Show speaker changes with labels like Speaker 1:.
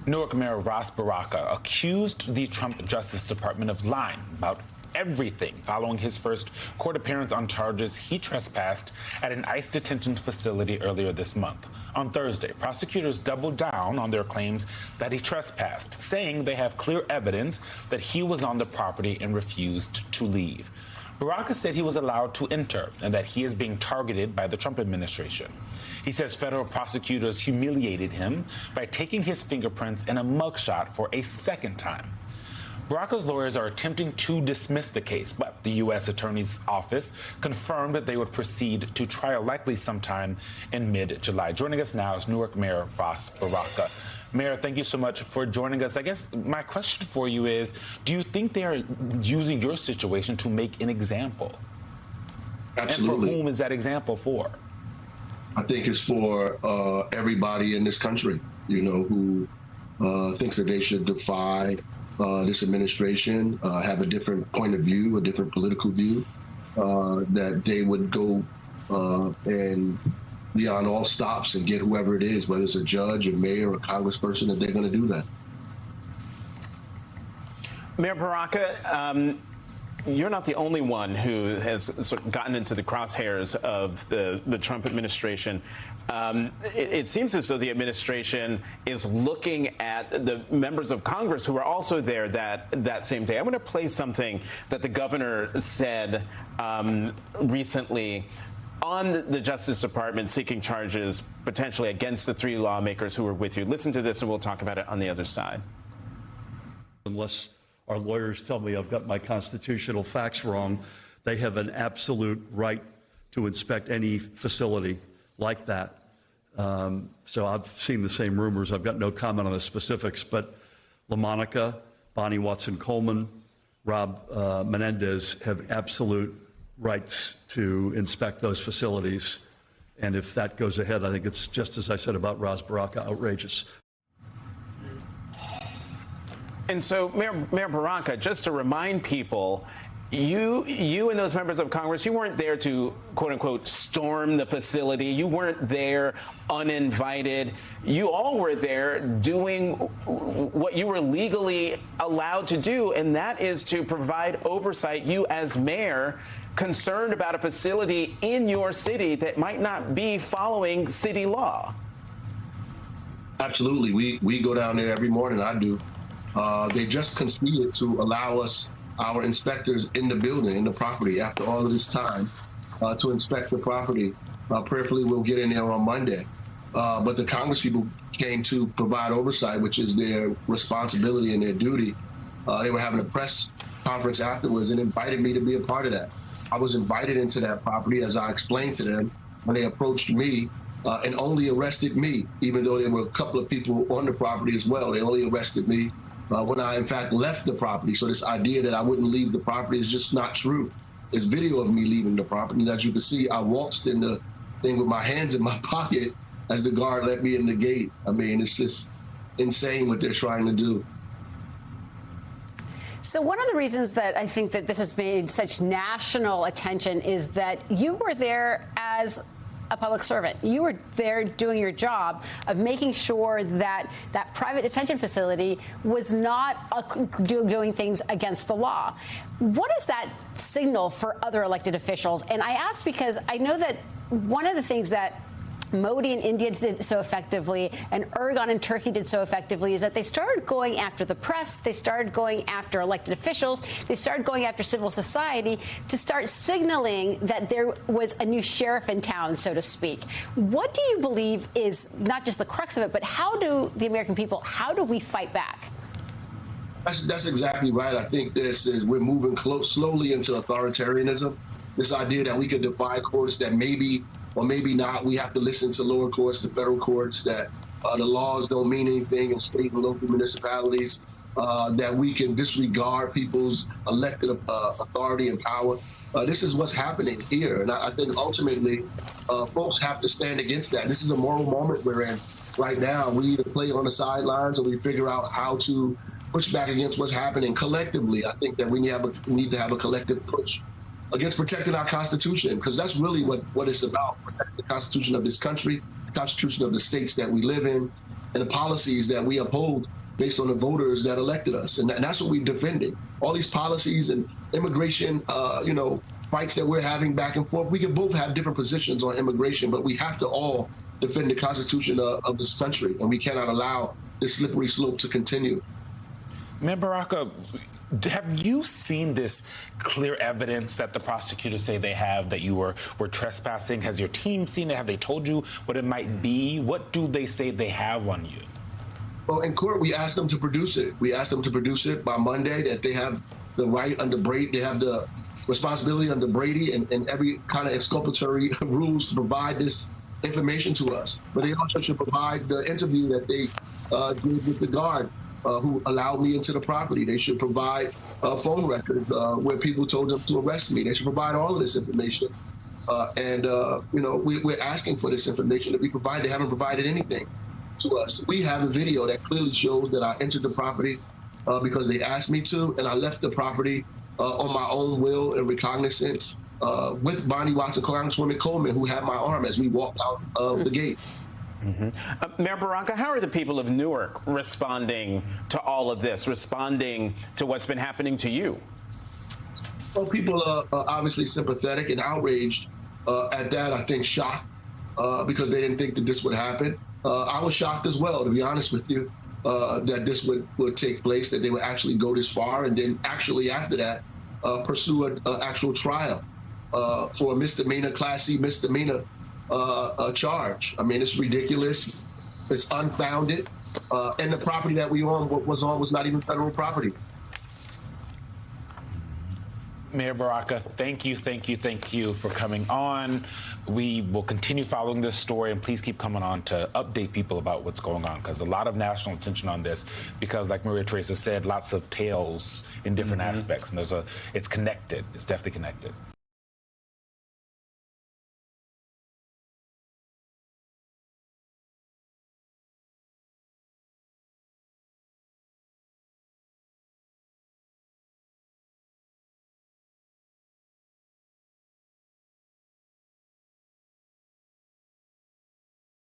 Speaker 1: Newark Mayor Ras Baraka accused the Trump Justice Department of lying about everything following his first court appearance on charges he trespassed at an ICE detention facility earlier this month. On Thursday, prosecutors doubled down on their claims that he trespassed, saying they have clear evidence that he was on the property and refused to leave. Baraka said he was allowed to enter and that he is being targeted by the Trump administration. He says federal prosecutors humiliated him by taking his fingerprints in a mugshot for a second time. Baraka's lawyers are attempting to dismiss the case, but the U.S. Attorney's Office confirmed that they would proceed to trial likely sometime in mid-July. Joining us now is Newark Mayor Ras Baraka. Mayor, thank you so much for joining us. I guess my question for you is, do you think they are using your situation to make an example?
Speaker 2: Absolutely.
Speaker 1: And for whom is that example for?
Speaker 2: I think it's for everybody in this country, who thinks that they should defy this administration, have a different point of view, a different political view, that they would go and beyond all stops and get whoever it is, whether it's a judge, a mayor, or a congressperson, that they're going to do that.
Speaker 3: Mayor Baraka, you're not the only one who has sort of gotten into the crosshairs of the Trump administration. It seems as though the administration is looking at the members of Congress who were also there that same day. I want to play something that the governor said recently on the Justice Department seeking charges potentially against the three lawmakers who were with you. Listen to this and we'll talk about it on the other side.
Speaker 4: Unless our lawyers tell me I've got my constitutional facts wrong, they have an absolute right to inspect any facility like that. So I've seen the same rumors. I've got no comment on the specifics, but LaMonica, Bonnie Watson-Coleman, Rob Menendez have absolute rights to inspect those facilities. And if that goes ahead, I think it's just as I said about Ras Baraka, outrageous.
Speaker 3: And so, Mayor Baraka, just to remind people, you and those members of Congress, you weren't there to, quote unquote, storm the facility. You weren't there uninvited. You all were there doing what you were legally allowed to do, and that is to provide oversight. You as mayor concerned about a facility in your city that might not be following city law.
Speaker 2: Absolutely. We go down there every morning. I do. They just conceded to allow us, our inspectors in the building, in the property, after all of this time, to inspect the property. Prayerfully, we'll get in there on Monday. But the Congress people came to provide oversight, which is their responsibility and their duty. They were having a press conference afterwards and invited me to be a part of that. I was invited into that property, as I explained to them, when they approached me and only arrested me, even though there were a couple of people on the property as well. They only arrested me when I, in fact, left the property. So this idea that I wouldn't leave the property is just not true. There's video of me leaving the property. And as you can see, I waltzed in the thing with my hands in my pocket as the guard let me in the gate. I mean, it's just insane what they're trying to do.
Speaker 5: So one of the reasons that I think that this has made such national attention is that you were there as a public servant. You were there doing your job of making sure that that private detention facility was not doing things against the law. What does that signal for other elected officials? And I ask because I know that one of the things that Modi in India did so effectively and Erdogan in Turkey did so effectively is that they started going after the press, they started going after elected officials, they started going after civil society to start signaling that there was a new sheriff in town, so to speak. What do you believe is not just the crux of it, but how do the American people, how do we fight back?
Speaker 2: That's exactly right. I think we're moving slowly into authoritarianism. This idea that we could defy courts, that maybe or maybe not, we have to listen to lower courts, the federal courts, that the laws don't mean anything in state and local municipalities, that we can disregard people's elected authority and power. This is what's happening here. And I think ultimately folks have to stand against that. This is a moral moment we're in right now. We either play on the sidelines or we figure out how to push back against what's happening collectively. I think that we need to have a collective push against protecting our Constitution, because that's really what it's about, protecting the Constitution of this country, the Constitution of the states that we live in, and the policies that we uphold based on the voters that elected us. And that's what we're defending. All these policies and immigration, fights that we're having back and forth. We can both have different positions on immigration, but we have to all defend the Constitution of this country, and we cannot allow this slippery slope to continue.
Speaker 1: Mayor Baraka, have you seen this clear evidence that the prosecutors say they have that you were trespassing? Has your team seen it? Have they told you what it might be? What do they say they have on you?
Speaker 2: Well, in court, we asked them to produce it. We asked them to produce it by Monday, that they have the right under Brady, they have the responsibility under Brady and every kind of exculpatory rules to provide this information to us. But they also should provide the interview that they did with the guard who allowed me into the property. They should provide phone records where people told them to arrest me. They should provide all of this information. We're asking for this information to be provided. They haven't provided anything to us. We have a video that clearly shows that I entered the property because they asked me to, and I left the property on my own will and recognizance with Bonnie Watson, Congresswoman Coleman, who had my arm as we walked out of the gate.
Speaker 3: Mm-hmm. Mayor Baraka, how are the people of Newark responding to all of this, responding to what's been happening to you?
Speaker 2: Well, people are obviously sympathetic and outraged at that. I think shocked because they didn't think that this would happen. I was shocked as well, to be honest with you, that this would take place, that they would actually go this far, and then actually after that pursue an actual trial for a misdemeanor, Class C misdemeanor charge. I mean, it's ridiculous. It's unfounded. And the property that we was not even federal property.
Speaker 1: Mayor Baraka, thank you for coming on. We will continue following this story, and please keep coming on to update people about what's going on, because a lot of national attention on this, because like Maria Teresa said, lots of tales in different aspects, and it's connected. It's definitely connected.